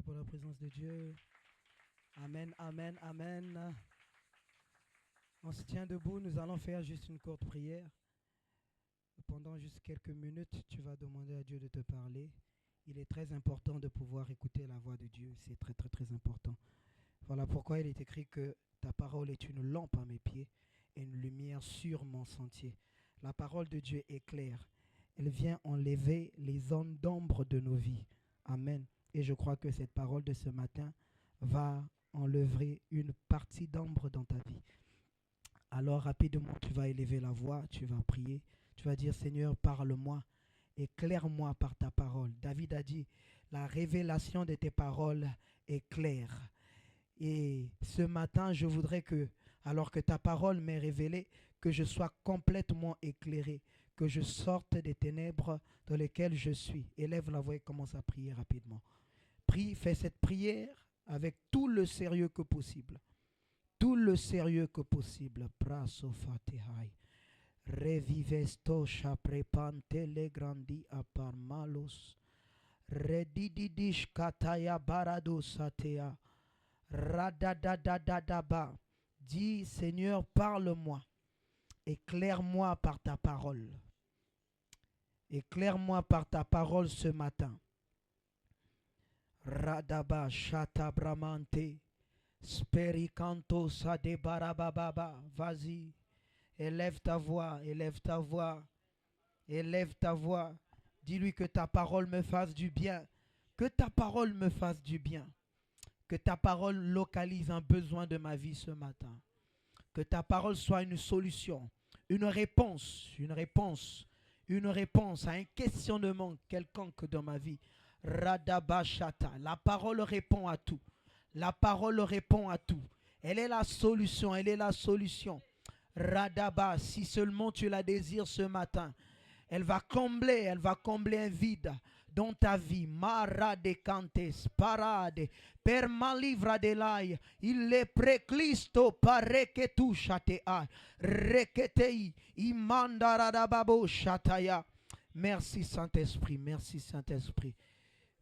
pour la présence de Dieu. Amen, amen, amen. On se tient debout, nous allons faire juste une courte prière. Pendant juste quelques minutes, tu vas demander à Dieu de te parler. Il est très important de pouvoir écouter la voix de Dieu. C'est très, très, très important. Voilà pourquoi il est écrit que ta parole est une lampe à mes pieds et une lumière sur mon sentier. La parole de Dieu est claire. Elle vient enlever les zones d'ombre de nos vies. Amen. Et je crois que cette parole de ce matin va enlever une partie d'ombre dans ta vie. Alors rapidement, tu vas élever la voix, tu vas prier, tu vas dire Seigneur, parle-moi, éclaire-moi par ta parole. David a dit, la révélation de tes paroles est claire. Et ce matin, je voudrais que, alors que ta parole m'est révélée, que je sois complètement éclairé, que je sorte des ténèbres dans lesquelles je suis. Élève la voix et commence à prier rapidement. Prie, fais cette prière avec tout le sérieux que possible. Tout le sérieux que possible. Praso fatihai. Revivesto chaprepante le grandi apar malos. Redididish kataya barado satea. Radadadadadaba. Dis Seigneur, parle-moi. Éclaire-moi par ta parole. Éclaire-moi par ta parole ce matin. Radaba shata bramante. Spericanto sade barababa. Vas-y. Élève ta voix, élève ta voix. Élève ta voix. Dis-lui que ta parole me fasse du bien. Que ta parole me fasse du bien. Que ta parole localise un besoin de ma vie ce matin. Que ta parole soit une solution, une réponse à un questionnement quelconque dans ma vie. Radabashata. La parole répond à tout. La parole répond à tout. Elle est la solution, elle est la solution. Radaba, si seulement tu la désires ce matin, elle va combler un vide dans ta vie. Mara de cantes, parade, per malivra de l'ai, il est preclisto pare que tu chatea, reketei, imandaradababo chataya. Merci Saint-Esprit, merci Saint-Esprit.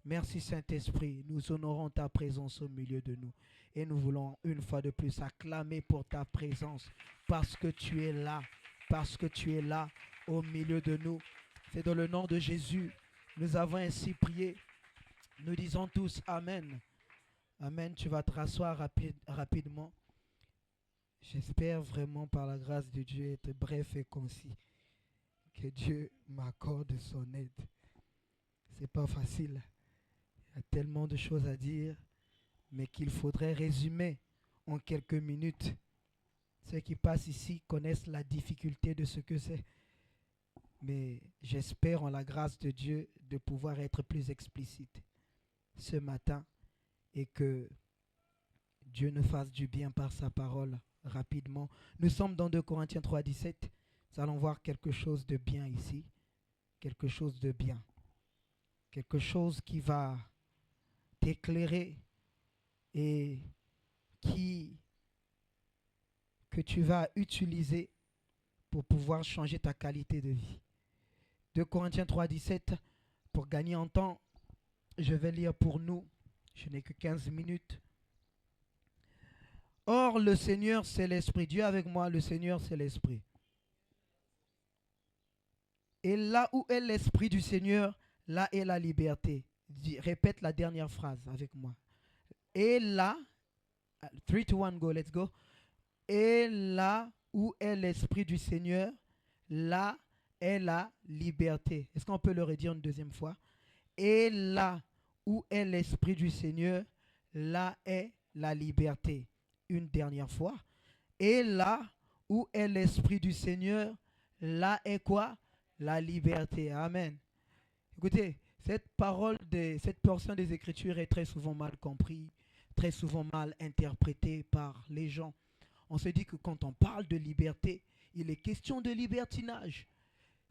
Merci Saint-Esprit, nous honorons ta présence au milieu de nous. Et nous voulons une fois de plus acclamer pour ta présence. Parce que tu es là au milieu de nous. C'est dans le nom de Jésus. Nous avons ainsi prié. Nous disons tous Amen. Amen. Tu vas te rasseoir rapidement. J'espère vraiment par la grâce de Dieu être bref et concis. Que Dieu m'accorde son aide. C'est pas facile. Il y a tellement de choses à dire, mais qu'il faudrait résumer en quelques minutes. Ceux qui passent ici connaissent la difficulté de ce que c'est. Mais j'espère en la grâce de Dieu de pouvoir être plus explicite ce matin et que Dieu nous fasse du bien par sa parole rapidement. Nous sommes dans 2 Corinthiens 3, 17. Nous allons voir quelque chose de bien ici. Quelque chose de bien. Quelque chose qui va t'éclairer et que tu vas utiliser pour pouvoir changer ta qualité de vie. 2 Corinthiens 3, 17, pour gagner en temps, je vais lire pour nous. Je n'ai que 15 minutes. Or, le Seigneur, c'est l'Esprit. Dieu avec moi, le Seigneur, c'est l'Esprit. Et là où est l'Esprit du Seigneur, là est la liberté. Répète la dernière phrase avec moi. Et là, 3, 2, 1, go, let's go. Et là où est l'Esprit du Seigneur, là est la liberté. Est-ce qu'on peut le redire une deuxième fois? Et là où est l'Esprit du Seigneur, là est la liberté. Une dernière fois. Et là où est l'Esprit du Seigneur, là est quoi? La liberté. Amen. Écoutez, cette portion des Écritures est très souvent mal comprise, très souvent mal interprétée par les gens. On se dit que quand on parle de liberté, il est question de libertinage.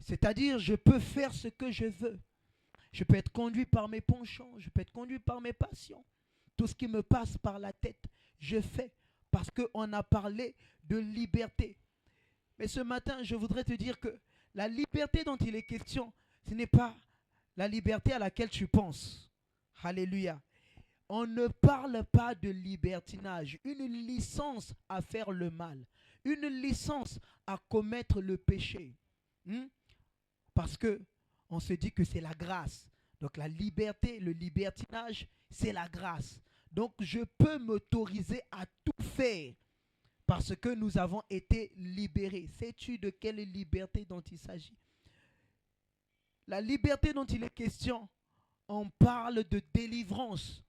C'est-à-dire, je peux faire ce que je veux. Je peux être conduit par mes penchants, je peux être conduit par mes passions. Tout ce qui me passe par la tête, je fais. Parce qu'on a parlé de liberté. Mais ce matin, je voudrais te dire que la liberté dont il est question, ce n'est pas la liberté à laquelle tu penses. Alléluia. On ne parle pas de libertinage, une licence à faire le mal, une licence à commettre le péché. Hmm? Parce que on se dit que c'est la grâce. Donc la liberté, le libertinage, c'est la grâce. Donc je peux m'autoriser à tout faire parce que nous avons été libérés. Sais-tu de quelle liberté dont il s'agit? La liberté dont il est question, on parle de délivrance.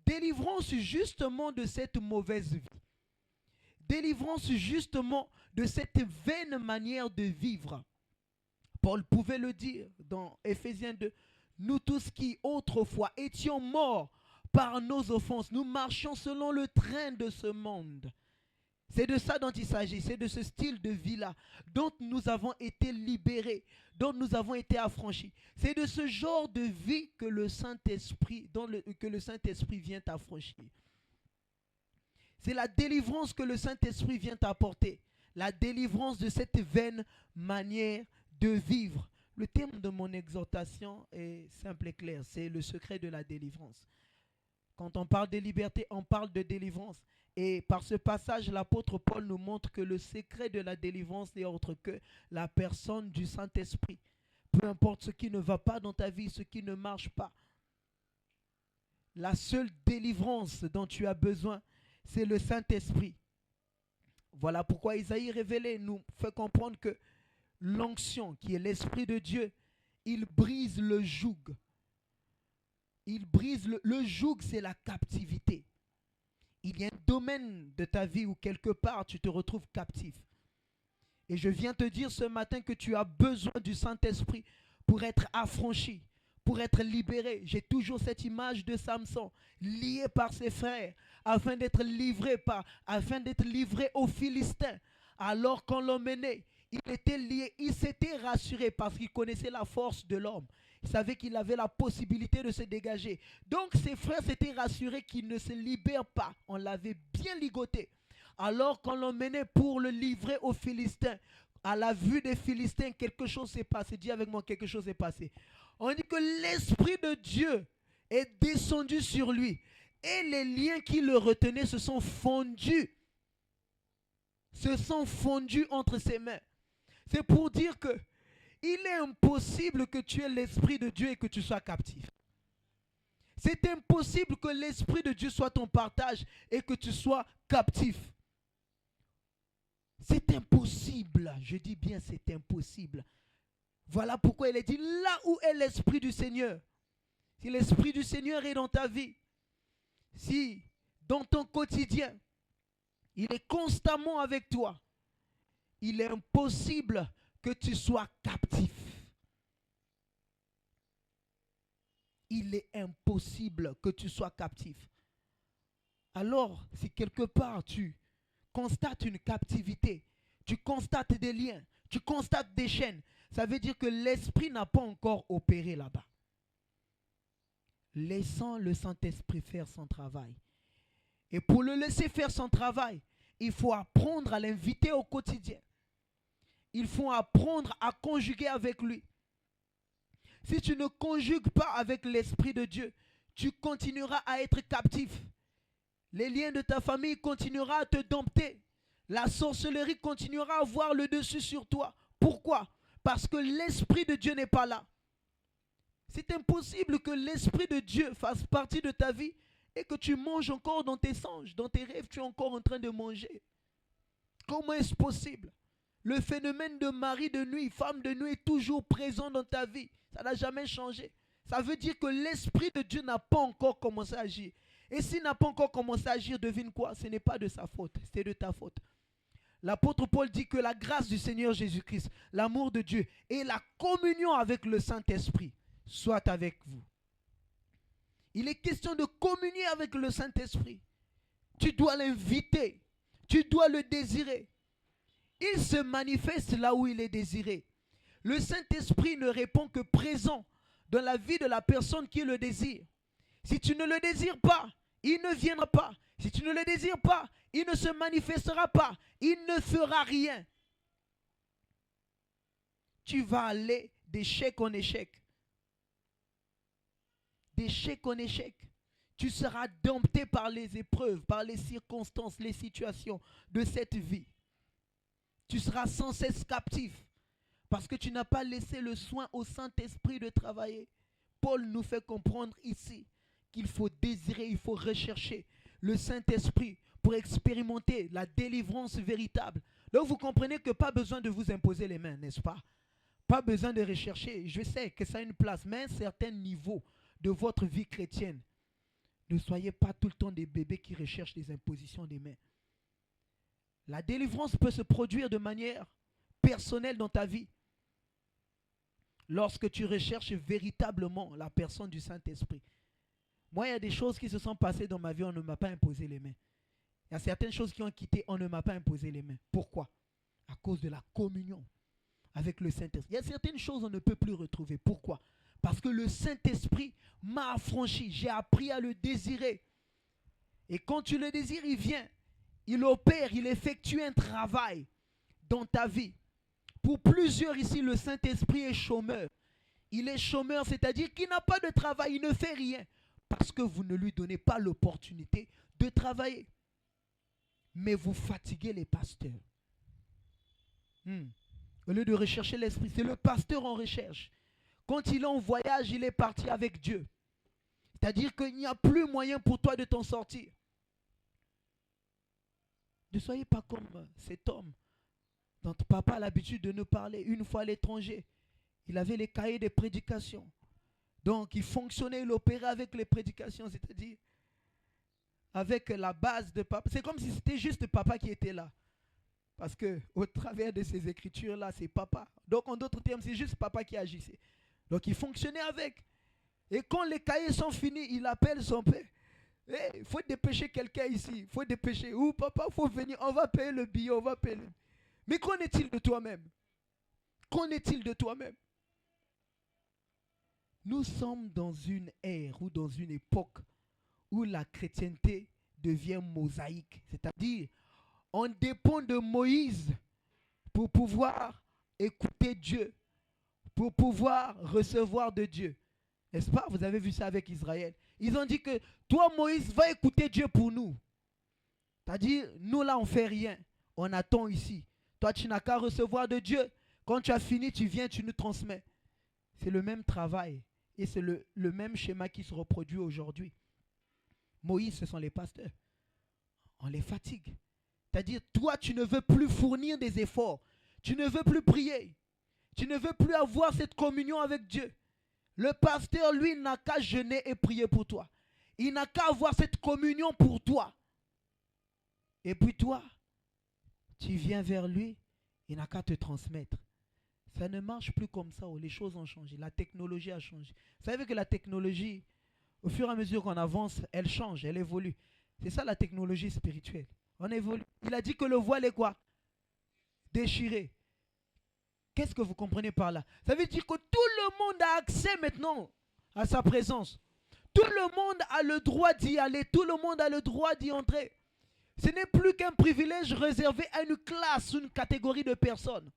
Délivrance justement de cette mauvaise vie. Délivrance justement de cette vaine manière de vivre. Paul pouvait le dire dans Éphésiens 2. Nous tous qui autrefois étions morts par nos offenses, nous marchions selon le train de ce monde. C'est de ça dont il s'agit, c'est de ce style de vie-là dont nous avons été libérés, dont nous avons été affranchis. C'est de ce genre de vie que le Saint-Esprit, que le Saint-Esprit vient affranchir. C'est la délivrance que le Saint-Esprit vient apporter. La délivrance de cette vaine manière de vivre. Le thème de mon exhortation est simple et clair. C'est le secret de la délivrance. Quand on parle de liberté, on parle de délivrance. Et par ce passage, l'apôtre Paul nous montre que le secret de la délivrance n'est autre que la personne du Saint-Esprit. Peu importe ce qui ne va pas dans ta vie, ce qui ne marche pas. La seule délivrance dont tu as besoin, c'est le Saint-Esprit. Voilà pourquoi Isaïe révélé nous fait comprendre que l'onction, qui est l'Esprit de Dieu, il brise le joug. Il brise le joug, c'est la captivité. Il y a un domaine de ta vie où quelque part tu te retrouves captif. Et je viens te dire ce matin que tu as besoin du Saint-Esprit pour être affranchi, pour être libéré. J'ai toujours cette image de Samson, lié par ses frères, afin d'être livré aux Philistins. Alors qu'on l'emmenait, il était lié, il s'était rassuré parce qu'il connaissait la force de l'homme. Il savait qu'il avait la possibilité de se dégager. Donc ses frères s'étaient rassurés qu'il ne se libère pas. On l'avait bien ligoté. Alors qu'on l'emmenait pour le livrer aux Philistins, à la vue des Philistins, quelque chose s'est passé. Dis avec moi, quelque chose s'est passé. On dit que l'Esprit de Dieu est descendu sur lui. Et les liens qui le retenaient se sont fondus. Se sont fondus entre ses mains. C'est pour dire que il est impossible que tu aies l'Esprit de Dieu et que tu sois captif. C'est impossible que l'Esprit de Dieu soit ton partage et que tu sois captif. C'est impossible. Je dis bien c'est impossible. Voilà pourquoi il est dit là où est l'Esprit du Seigneur. Si l'Esprit du Seigneur est dans ta vie, si dans ton quotidien, il est constamment avec toi, il est impossible que tu sois captif. Il est impossible que tu sois captif. Alors, si quelque part tu constates une captivité, tu constates des liens, tu constates des chaînes, ça veut dire que l'Esprit n'a pas encore opéré là-bas. Laissons le Saint-Esprit faire son travail. Et pour le laisser faire son travail, il faut apprendre à l'inviter au quotidien. Il faut apprendre à conjuguer avec lui. Si tu ne conjugues pas avec l'Esprit de Dieu, tu continueras à être captif. Les liens de ta famille continueront à te dompter. La sorcellerie continuera à avoir le dessus sur toi. Pourquoi? Parce que l'Esprit de Dieu n'est pas là. C'est impossible que l'Esprit de Dieu fasse partie de ta vie et que tu manges encore dans tes songes, dans tes rêves, tu es encore en train de manger. Comment est-ce possible? Le phénomène de mari de nuit, femme de nuit est toujours présent dans ta vie. Ça n'a jamais changé. Ça veut dire que l'Esprit de Dieu n'a pas encore commencé à agir. Et s'il n'a pas encore commencé à agir, devine quoi? Ce n'est pas de sa faute, c'est de ta faute. L'apôtre Paul dit que la grâce du Seigneur Jésus-Christ, l'amour de Dieu et la communion avec le Saint-Esprit soient avec vous. Il est question de communier avec le Saint-Esprit. Tu dois l'inviter, tu dois le désirer. Il se manifeste là où il est désiré. Le Saint-Esprit ne répond que présent dans la vie de la personne qui le désire. Si tu ne le désires pas, il ne viendra pas. Si tu ne le désires pas, il ne se manifestera pas. Il ne fera rien. Tu vas aller d'échec en échec. D'échec en échec. Tu seras dompté par les épreuves, par les circonstances, les situations de cette vie. Tu seras sans cesse captif parce que tu n'as pas laissé le soin au Saint-Esprit de travailler. Paul nous fait comprendre ici qu'il faut désirer, il faut rechercher le Saint-Esprit pour expérimenter la délivrance véritable. Donc vous comprenez que pas besoin de vous imposer les mains, n'est-ce pas? Pas besoin de rechercher. Je sais que ça a une place, mais à un certain niveau de votre vie chrétienne, ne soyez pas tout le temps des bébés qui recherchent les impositions des mains. La délivrance peut se produire de manière personnelle dans ta vie. Lorsque tu recherches véritablement la personne du Saint-Esprit. Moi, il y a des choses qui se sont passées dans ma vie, on ne m'a pas imposé les mains. Il y a certaines choses qui ont quitté, on ne m'a pas imposé les mains. Pourquoi? À cause de la communion avec le Saint-Esprit. Il y a certaines choses qu'on ne peut plus retrouver. Pourquoi? Parce que le Saint-Esprit m'a affranchi. J'ai appris à le désirer. Et quand tu le désires, il vient. Il opère, il effectue un travail dans ta vie. Pour plusieurs ici, le Saint-Esprit est chômeur. Il est chômeur, c'est-à-dire qu'il n'a pas de travail, il ne fait rien. Parce que vous ne lui donnez pas l'opportunité de travailler. Mais vous fatiguez les pasteurs. Au lieu de rechercher l'Esprit, c'est le pasteur en recherche. Quand il est en voyage, il est parti avec Dieu. C'est-à-dire qu'il n'y a plus moyen pour toi de t'en sortir. Ne soyez pas comme cet homme dont papa a l'habitude de nous parler. Une fois à l'étranger, il avait les cahiers de prédication. Donc il fonctionnait, il opérait avec les prédications, c'est-à-dire avec la base de papa. C'est comme si c'était juste papa qui était là. Parce que au travers de ces écritures-là, c'est papa. Donc en d'autres termes, c'est juste papa qui agissait. Donc il fonctionnait avec. Et quand les cahiers sont finis, il appelle son père. Il faut dépêcher quelqu'un ici. Il faut dépêcher. Ou papa, il faut venir. On va payer le billet, on va payer le... Mais qu'en est-il de toi-même? Qu'en est-il de toi-même? Nous sommes dans une ère ou dans une époque où la chrétienté devient mosaïque. C'est-à-dire, on dépend de Moïse pour pouvoir écouter Dieu, pour pouvoir recevoir de Dieu. N'est-ce pas? Vous avez vu ça avec Israël. Ils ont dit que toi, Moïse, va écouter Dieu pour nous. C'est-à-dire, nous là, on ne fait rien. On attend ici. Toi, tu n'as qu'à recevoir de Dieu. Quand tu as fini, tu viens, tu nous transmets. C'est le même travail. Et c'est le même schéma qui se reproduit aujourd'hui. Moïse, ce sont les pasteurs. On les fatigue. C'est-à-dire, toi, tu ne veux plus fournir des efforts. Tu ne veux plus prier. Tu ne veux plus avoir cette communion avec Dieu. Le pasteur, lui, n'a qu'à jeûner et prier pour toi. Il n'a qu'à avoir cette communion pour toi. Et puis toi, tu viens vers lui, il n'a qu'à te transmettre. Ça ne marche plus comme ça. Les choses ont changé. La technologie a changé. Vous savez que la technologie, au fur et à mesure qu'on avance, elle change, elle évolue. C'est ça la technologie spirituelle. On évolue. Il a dit que le voile est quoi? Déchiré. Qu'est-ce que vous comprenez par là? Ça veut dire que tout le monde a accès maintenant à sa présence. Tout le monde a le droit d'y aller. Tout le monde a le droit d'y entrer. Ce n'est plus qu'un privilège réservé à une classe, une catégorie de personnes.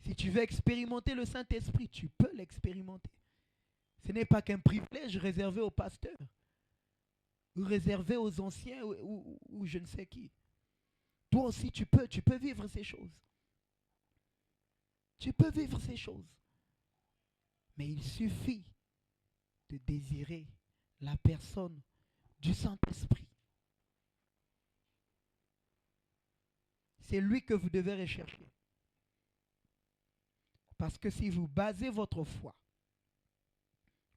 Si tu veux expérimenter le Saint-Esprit, tu peux l'expérimenter. Ce n'est pas qu'un privilège réservé aux pasteurs, ou réservé aux anciens, ou je ne sais qui. Toi aussi, tu peux vivre ces choses. Tu peux vivre ces choses. Mais il suffit de désirer la personne du Saint-Esprit. C'est lui que vous devez rechercher. Parce que si vous basez votre foi,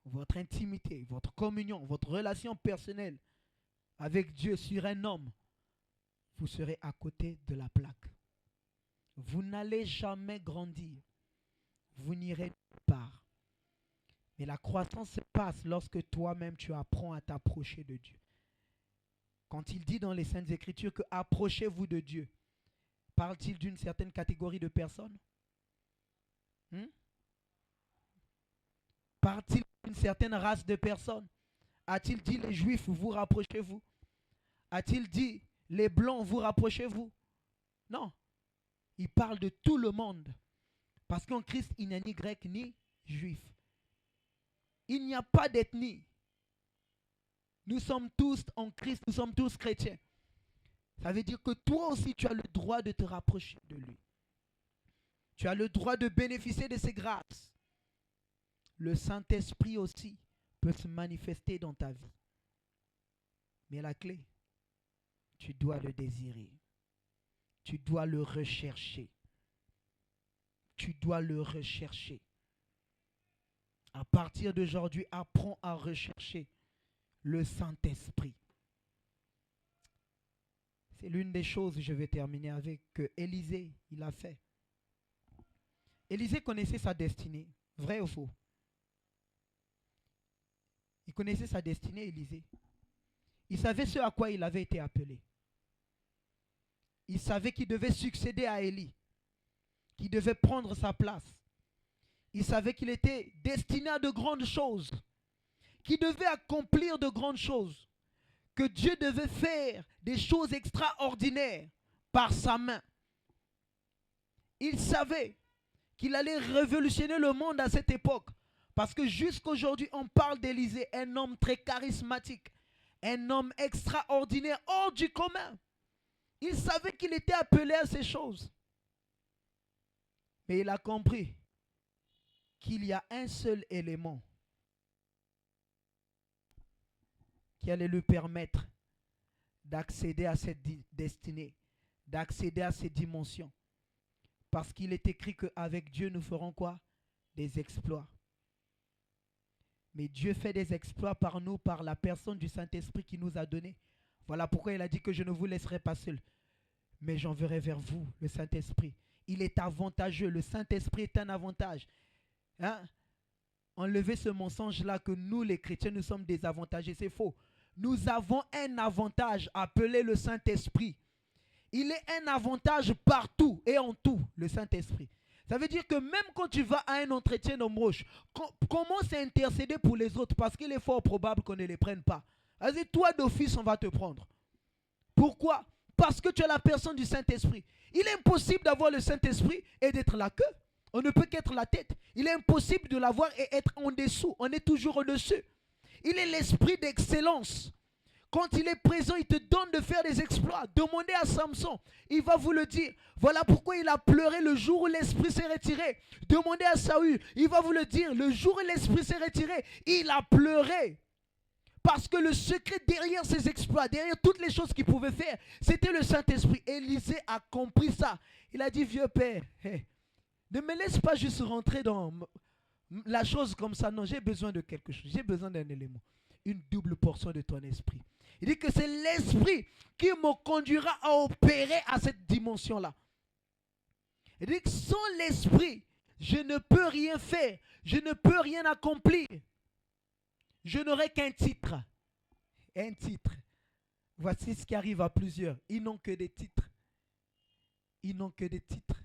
votre intimité, votre communion, votre relation personnelle avec Dieu sur un homme, vous serez à côté de la plaque. Vous n'allez jamais grandir. Vous n'irez nulle part. Mais la croissance se passe lorsque toi-même tu apprends à t'approcher de Dieu. Quand il dit dans les Saintes Écritures que approchez-vous de Dieu, parle-t-il d'une certaine catégorie de personnes? Parle-t-il d'une certaine race de personnes? A-t-il dit les Juifs, vous rapprochez-vous? A-t-il dit les Blancs, vous rapprochez-vous? Non. Il parle de tout le monde. Parce qu'en Christ, il n'y a ni grec ni juif. Il n'y a pas d'ethnie. Nous sommes tous en Christ, nous sommes tous chrétiens. Ça veut dire que toi aussi, tu as le droit de te rapprocher de lui. Tu as le droit de bénéficier de ses grâces. Le Saint-Esprit aussi peut se manifester dans ta vie. Mais la clé, tu dois le désirer. Tu dois le rechercher. Tu dois le rechercher. À partir d'aujourd'hui, apprends à rechercher le Saint-Esprit. C'est l'une des choses, je vais terminer avec, que Élisée, il a fait. Élisée connaissait sa destinée. Vrai ou faux? Il connaissait sa destinée, Élisée. Il savait ce à quoi il avait été appelé. Il savait qu'il devait succéder à Élie, qu'il devait prendre sa place. Il savait qu'il était destiné à de grandes choses, qu'il devait accomplir de grandes choses, que Dieu devait faire des choses extraordinaires par sa main. Il savait qu'il allait révolutionner le monde à cette époque, parce que jusqu'aujourd'hui, on parle d'Élisée, un homme très charismatique, un homme extraordinaire, hors du commun. Il savait qu'il était appelé à ces choses. Mais il a compris qu'il y a un seul élément qui allait lui permettre d'accéder à cette destinée, d'accéder à ces dimensions. Parce qu'il est écrit qu'avec Dieu, nous ferons quoi? Des exploits. Mais Dieu fait des exploits par nous, par la personne du Saint-Esprit qui nous a donné. Voilà pourquoi il a dit que je ne vous laisserai pas seul, mais j'enverrai vers vous le Saint-Esprit. Il est avantageux. Le Saint-Esprit est un avantage. Hein? Enlevez ce mensonge-là que nous, les chrétiens, nous sommes désavantagés. C'est faux. Nous avons un avantage appelé le Saint-Esprit. Il est un avantage partout et en tout, le Saint-Esprit. Ça veut dire que même quand tu vas à un entretien d'embauche, commence à intercéder pour les autres parce qu'il est fort probable qu'on ne les prenne pas. Vas-y, toi d'office, on va te prendre. Pourquoi? Parce que tu es la personne du Saint-Esprit. Il est impossible d'avoir le Saint-Esprit et d'être la queue. On ne peut qu'être la tête. Il est impossible de l'avoir et être en dessous. On est toujours au-dessus. Il est l'esprit d'excellence. Quand il est présent, il te donne de faire des exploits. Demandez à Samson, il va vous le dire. Voilà pourquoi il a pleuré le jour où l'esprit s'est retiré. Demandez à Saül, il va vous le dire. Le jour où l'esprit s'est retiré, il a pleuré. Parce que le secret derrière ses exploits, derrière toutes les choses qu'il pouvait faire, c'était le Saint-Esprit. Élisée a compris ça. Il a dit, vieux père, ne me laisse pas juste rentrer dans la chose comme ça. Non, j'ai besoin de quelque chose. J'ai besoin d'un élément. Une double portion de ton esprit. Il dit que c'est l'esprit qui me conduira à opérer à cette dimension-là. Il dit que sans l'esprit, je ne peux rien faire. Je ne peux rien accomplir. Je n'aurai qu'un titre. Un titre. Voici ce qui arrive à plusieurs. Ils n'ont que des titres. Ils n'ont que des titres.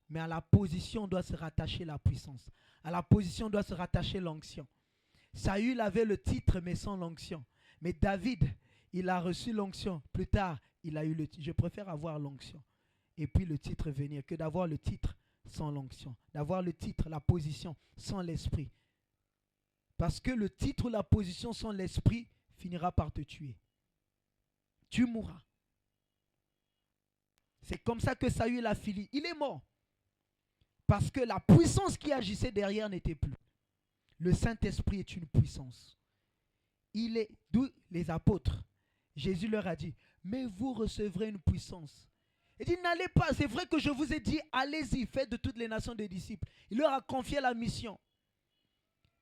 Mais à la position doit se rattacher la puissance. À la position doit se rattacher l'onction. Saül avait le titre mais sans l'onction. Mais David, il a reçu l'onction. Plus tard, il a eu le titre. Je préfère avoir l'onction. Et puis le titre venir que d'avoir le titre sans l'onction. D'avoir le titre, la position sans l'esprit. Parce que le titre ou la position sans l'esprit finira par te tuer. Tu mourras. C'est comme ça que Saül a fini. Il est mort. Parce que la puissance qui agissait derrière n'était plus. Le Saint-Esprit est une puissance. Il est d'où les apôtres. Jésus leur a dit, mais vous recevrez une puissance. Il dit, n'allez pas, c'est vrai que je vous ai dit, allez-y, faites de toutes les nations des disciples. Il leur a confié la mission.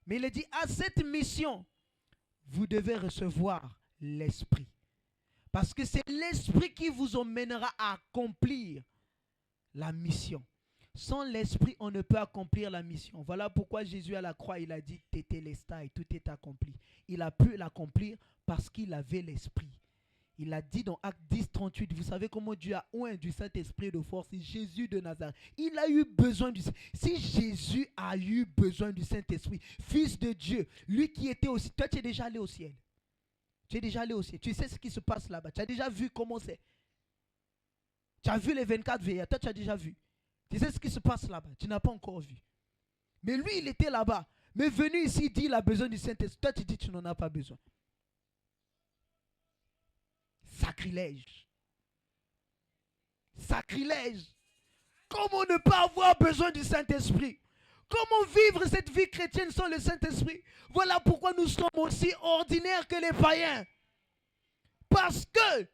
Mais il a dit, à cette mission, vous devez recevoir l'Esprit. Parce que c'est l'Esprit qui vous emmènera à accomplir la mission. Sans l'Esprit, on ne peut accomplir la mission. Voilà pourquoi Jésus à la croix, il a dit, tétélestai, tout est accompli. Il a pu l'accomplir parce qu'il avait l'Esprit. Il a dit dans Acte 10, 38, vous savez comment Dieu a oint du Saint-Esprit de force, c'est Jésus de Nazareth. Il a eu besoin du Saint-Esprit. Si Jésus a eu besoin du Saint-Esprit, Fils de Dieu, lui qui était aussi, toi tu es déjà allé au ciel. Tu es déjà allé au ciel. Tu sais ce qui se passe là-bas. Tu as déjà vu comment c'est. Tu as vu les 24 veillées. Toi tu as déjà vu. Tu sais ce qui se passe là-bas. Tu n'as pas encore vu. Mais lui il était là-bas. Mais venu ici, il dit il a besoin du Saint-Esprit. Toi tu dis tu n'en as pas besoin. Sacrilège. Sacrilège. Comment ne pas avoir besoin du Saint-Esprit? Comment vivre cette vie chrétienne sans le Saint-Esprit? Voilà pourquoi nous sommes aussi ordinaires que les païens. Parce que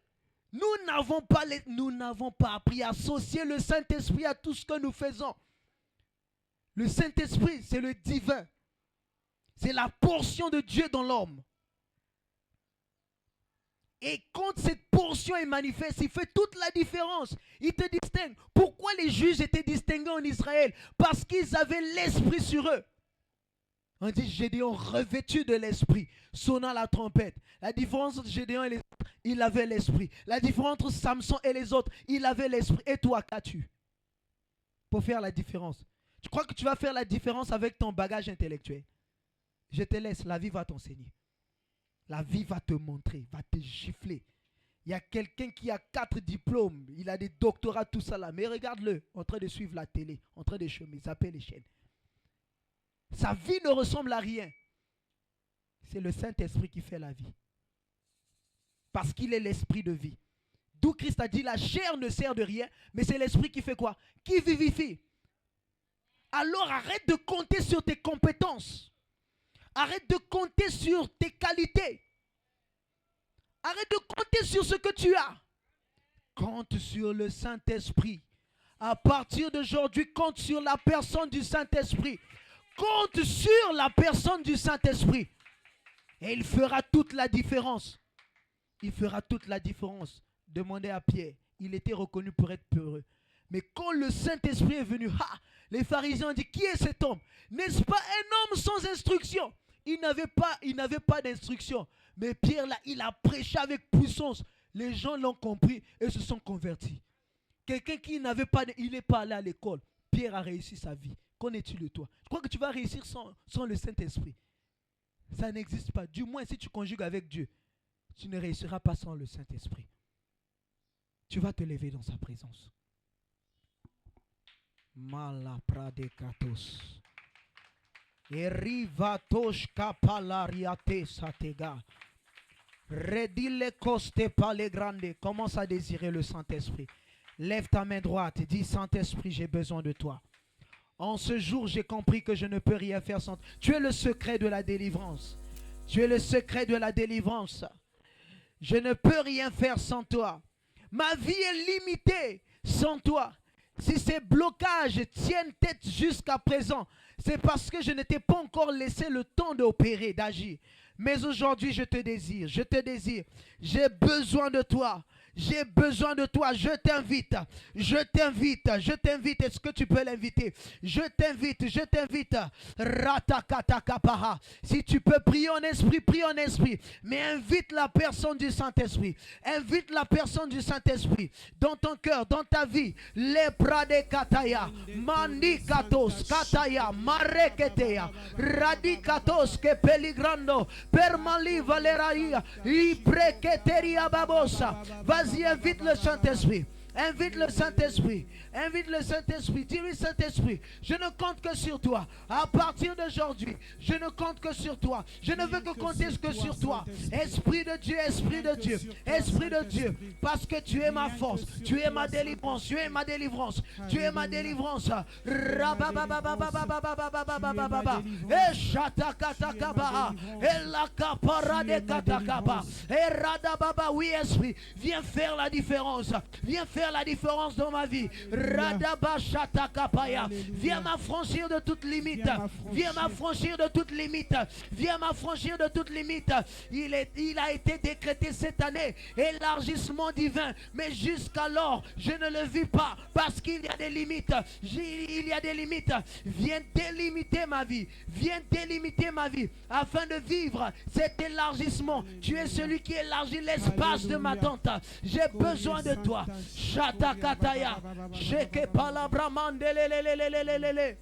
nous n'avons pas appris à associer le Saint-Esprit à tout ce que nous faisons. Le Saint-Esprit, c'est le divin. C'est la portion de Dieu dans l'homme. Et quand cette portion est manifeste, il fait toute la différence. Il te distingue. Pourquoi les juges étaient distingués en Israël? Parce qu'ils avaient l'esprit sur eux. On dit Gédéon revêtu de l'esprit, sonnant la trompette. La différence entre Gédéon et les autres, il avait l'esprit. La différence entre Samson et les autres, il avait l'esprit. Et toi, qu'as-tu pour faire la différence? Tu crois que tu vas faire la différence avec ton bagage intellectuel? Je te laisse, la vie va t'enseigner. La vie va te montrer, va te gifler. Il y a quelqu'un qui a 4 diplômes, il a des doctorats, tout ça là. Mais regarde-le, en train de suivre la télé, en train de chômer, zapper les chaînes. Sa vie ne ressemble à rien. C'est le Saint-Esprit qui fait la vie. Parce qu'il est l'esprit de vie. D'où Christ a dit, la chair ne sert de rien, mais c'est l'esprit qui fait quoi? Qui vivifie. Alors arrête de compter sur tes compétences. Arrête de compter sur tes qualités. Arrête de compter sur ce que tu as. Compte sur le Saint-Esprit. À partir d'aujourd'hui, compte sur la personne du Saint-Esprit. Compte sur la personne du Saint-Esprit. Et il fera toute la différence. Il fera toute la différence. Demandez à Pierre. Il était reconnu pour être peureux. Mais quand le Saint-Esprit est venu, les pharisiens ont dit, qui est cet homme? N'est-ce pas un homme sans instruction? Il n'avait pas d'instruction. Mais Pierre, là, il a prêché avec puissance. Les gens l'ont compris et se sont convertis. Quelqu'un qui n'avait pas, il n'est pas allé à l'école. Pierre a réussi sa vie. Qu'en est-il de toi? Je crois que tu vas réussir sans le Saint-Esprit. Ça n'existe pas. Du moins, si tu conjugues avec Dieu, tu ne réussiras pas sans le Saint-Esprit. Tu vas te lever dans sa présence. Malapradekatos. Erivatosh kapalariate satega. Redile coste pale grande. Commence à désirer le Saint-Esprit. Lève ta main droite et dis, Saint-Esprit, j'ai besoin de toi. En ce jour, j'ai compris que je ne peux rien faire sans toi. Tu es le secret de la délivrance. Tu es le secret de la délivrance. Je ne peux rien faire sans toi. Ma vie est limitée sans toi. Si ces blocages tiennent tête jusqu'à présent, c'est parce que je ne t'ai pas encore laissé le temps d'opérer, d'agir. Mais aujourd'hui, je te désire, je te désire. J'ai besoin de toi. J'ai besoin de toi, je t'invite, je t'invite, je t'invite. Est-ce que tu peux l'inviter? Je t'invite, je t'invite. Ratakatakapaha. Si tu peux prier en esprit, prie en esprit. Mais invite la personne du Saint-Esprit. Invite la personne du Saint-Esprit dans ton cœur, dans ta vie. Les prade kataya, manikatos kataya, mareketeya, radikatos ke peligrando, permali valeraia, ipreketeria babosa. Vas-y, invite le Saint-Esprit. Invite le Saint-Esprit. Invite le Saint-Esprit. Dis-lui, Saint-Esprit, je ne compte que sur toi. À partir d'aujourd'hui, je ne compte que sur toi. Je ne veux que compter que sur toi. Esprit de Dieu, Esprit de Dieu, Esprit de Dieu. Parce que tu es ma force. Tu es ma délivrance. Tu es ma délivrance. Tu es ma délivrance. Et shatakatakabaha. Et la kapara de katakaba. Et radababa. Oui, Esprit, viens faire la différence. Viens faire la différence dans ma vie. Viens m'affranchir de toute limite. Viens m'affranchir de toute limite. Viens m'affranchir de toute limite. Il a été décrété cette année élargissement divin. Mais jusqu'alors, je ne le vis pas parce qu'il y a des limites. Il y a des limites. Viens délimiter ma vie. Viens délimiter ma vie afin de vivre cet élargissement. Tu es celui qui élargit l'espace de ma tente. J'ai besoin de toi. Shatakataya. Sheke palabra mandelelelelelelele.